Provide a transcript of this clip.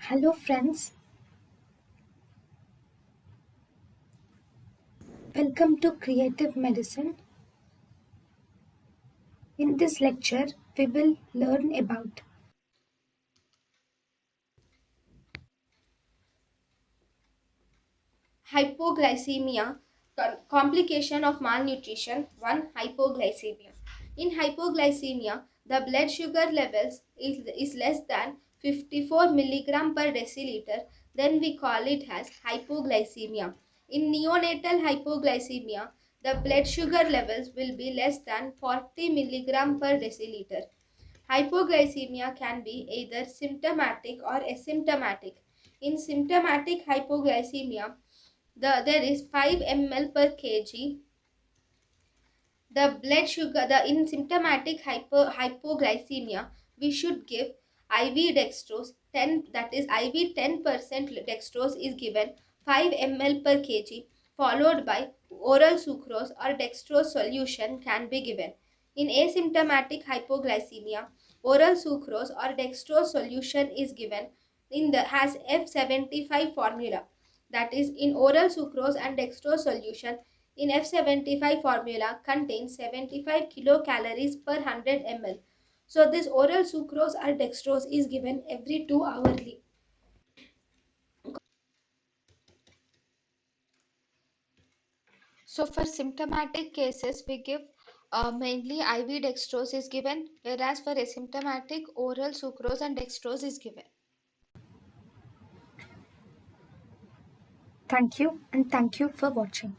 Hello, friends. Welcome to Creative Medicine. In this lecture, we will learn about Hypoglycemia, complication of malnutrition. 1. Hypoglycemia. In hypoglycemia, the blood sugar levels is less than 54 milligram per deciliter, then we call it as hypoglycemia. In neonatal hypoglycemia, the blood sugar levels will be less than 40 milligram per deciliter. Hypoglycemia can be either symptomatic or asymptomatic. In symptomatic hypoglycemia, there is 5 ml per kg. The blood sugar, the in symptomatic hypoglycemia, we should give IV dextrose 10, that is IV 10% dextrose is given 5 ml per kg, followed by oral sucrose or dextrose solution can be given. In asymptomatic hypoglycemia, oral sucrose or dextrose solution is given in the has F75 formula, that is in oral sucrose and dextrose solution in F75 formula contains 75 kilocalories per 100 ml. So this oral sucrose or dextrose is given every 2 hourly. So for symptomatic cases, we give mainly IV dextrose is given, whereas for asymptomatic, oral sucrose and dextrose is given. thank you and thank you for watching.